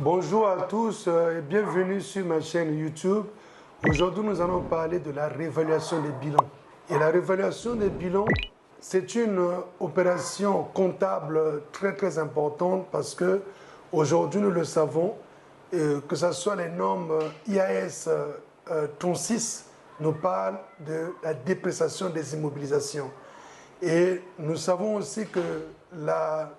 Bonjour à tous et bienvenue sur ma chaîne YouTube. Aujourd'hui, nous allons parler de la réévaluation des bilans. Et la réévaluation des bilans, c'est une opération comptable très importante parce que aujourd'hui, nous le savons, que ce soit les normes IAS 36 nous parlent de la dépréciation des immobilisations. Et nous savons aussi que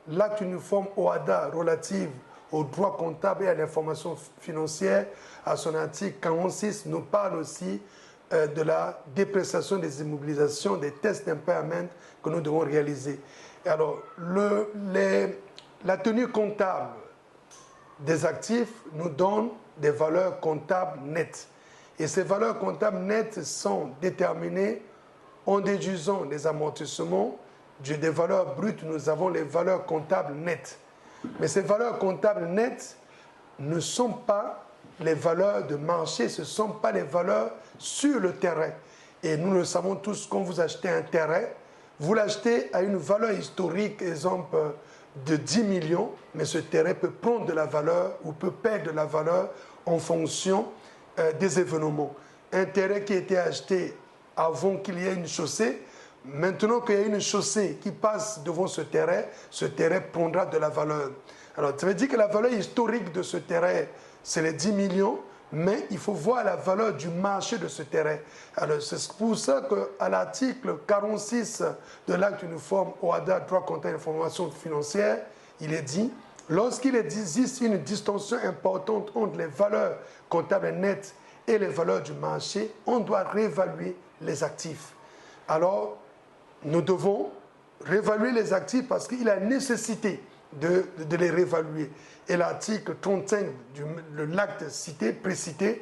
l'acte uniforme OHADA relative au droit comptable et à l'information financière, à son article 46, nous parle aussi de la dépréciation des immobilisations, des tests d'impairment que nous devons réaliser. Et alors, la tenue comptable des actifs nous donne des valeurs comptables nettes. Et ces valeurs comptables nettes sont déterminées en déduisant les amortissements des valeurs brutes. Nous avons les valeurs comptables nettes. Mais ces valeurs comptables nettes ne sont pas les valeurs de marché, ce ne sont pas les valeurs sur le terrain. Et nous le savons tous, quand vous achetez un terrain, vous l'achetez à une valeur historique, exemple de 10 millions, mais ce terrain peut prendre de la valeur ou peut perdre de la valeur en fonction des événements. Un terrain qui a été acheté avant qu'il y ait une chaussée, maintenant qu'il y a une chaussée qui passe devant ce terrain prendra de la valeur. Alors, ça veut dire que la valeur historique de ce terrain, c'est les 10 millions, mais il faut voir la valeur du marché de ce terrain. Alors, c'est pour ça qu'à l'article 46 de l'acte uniforme OHADA, droit comptable et information financière, il est dit, lorsqu'il existe une distinction importante entre les valeurs comptables nettes et les valeurs du marché, on doit réévaluer les actifs. Alors, nous devons réévaluer les actifs parce qu'il y a nécessité de les réévaluer. Et l'article 35 de l'acte précité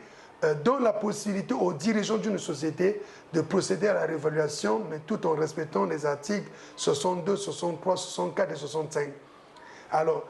donne la possibilité aux dirigeants d'une société de procéder à la réévaluation, mais tout en respectant les articles 62, 63, 64 et 65. Alors,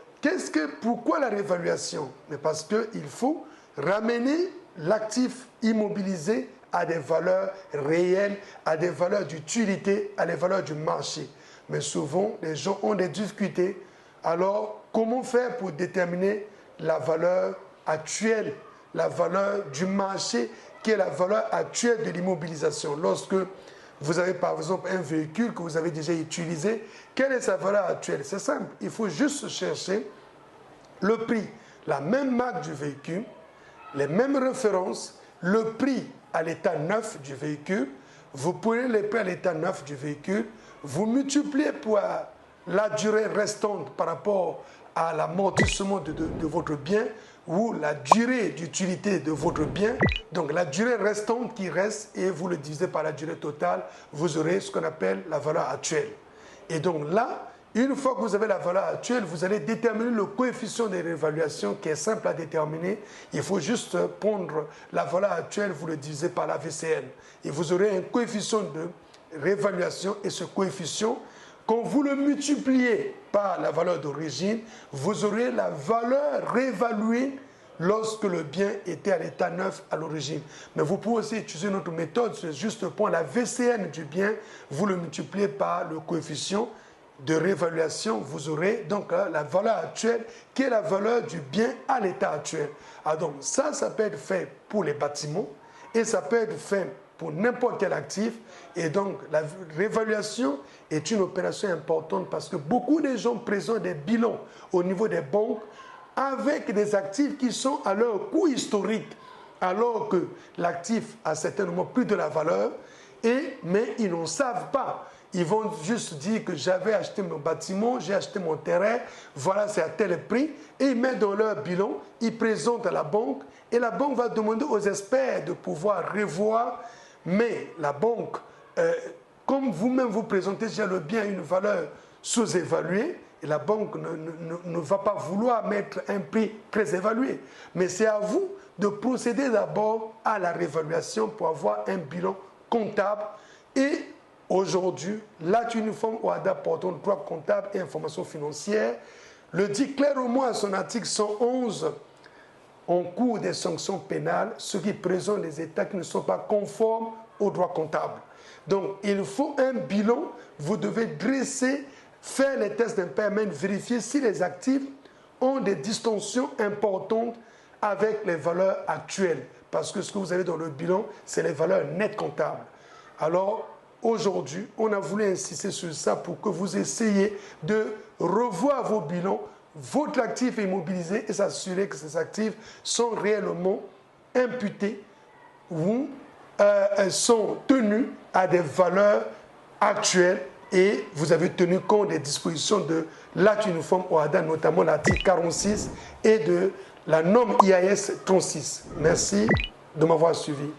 pourquoi la réévaluation? Mais parce qu'il faut ramener l'actif immobilisé à des valeurs réelles, à des valeurs d'utilité, à des valeurs du marché. Mais souvent, les gens ont des difficultés. Alors, comment faire pour déterminer la valeur actuelle, la valeur du marché, qui est la valeur actuelle de l'immobilisation? Lorsque vous avez par exemple un véhicule que vous avez déjà utilisé, quelle est sa valeur actuelle? C'est simple, il faut juste chercher le prix, la même marque du véhicule, les mêmes références, le prix à l'état neuf du véhicule, vous prenez les prix à l'état neuf du véhicule, vous multipliez par la durée restante par rapport à l'amortissement de votre bien ou la durée d'utilité de votre bien, donc la durée restante qui reste et vous le divisez par la durée totale, vous aurez ce qu'on appelle la valeur actuelle. Et donc là, une fois que vous avez la valeur actuelle, vous allez déterminer le coefficient de réévaluation qui est simple à déterminer. Il faut juste prendre la valeur actuelle, vous le divisez par la VCN. Et vous aurez un coefficient de réévaluation et ce coefficient, quand vous le multipliez par la valeur d'origine, vous aurez la valeur réévaluée lorsque le bien était à l'état neuf à l'origine. Mais vous pouvez aussi utiliser notre méthode, c'est juste prendre la VCN du bien, vous le multipliez par le coefficient de réévaluation, vous aurez donc la valeur actuelle qui est la valeur du bien à l'état actuel. Alors donc ça peut être fait pour les bâtiments et ça peut être fait pour n'importe quel actif. Et donc la réévaluation est une opération importante parce que beaucoup de gens présentent des bilans au niveau des banques avec des actifs qui sont à leur coût historique, alors que l'actif a certainement plus de la valeur, mais ils n'en savent pas. Ils vont juste dire que j'avais acheté mon bâtiment, j'ai acheté mon terrain, voilà, c'est à tel prix. Et ils mettent dans leur bilan, ils présentent à la banque et la banque va demander aux experts de pouvoir revoir. Mais la banque, comme vous-même vous présentez déjà le bien à une valeur sous-évaluée, et la banque ne va pas vouloir mettre un prix très évalué. Mais c'est à vous de procéder d'abord à la réévaluation pour avoir un bilan comptable. Et aujourd'hui, l'acte uniforme OHADA portant droit comptable et information financière le dit clairement à son article 111 en cours des sanctions pénales, ceux qui présentent les états qui ne sont pas conformes au droit comptable. Donc, il faut un bilan, vous devez dresser, faire les tests d'impairment, vérifier si les actifs ont des distorsions importantes avec les valeurs actuelles. Parce que ce que vous avez dans le bilan, c'est les valeurs nettes comptables. Alors, aujourd'hui, on a voulu insister sur ça pour que vous essayiez de revoir vos bilans, votre actif est immobilisé et s'assurer que ces actifs sont réellement imputés ou sont tenus à des valeurs actuelles et vous avez tenu compte des dispositions de l'acte uniforme OHADA, notamment l'article 46 et de la norme IAS 36. Merci de m'avoir suivi.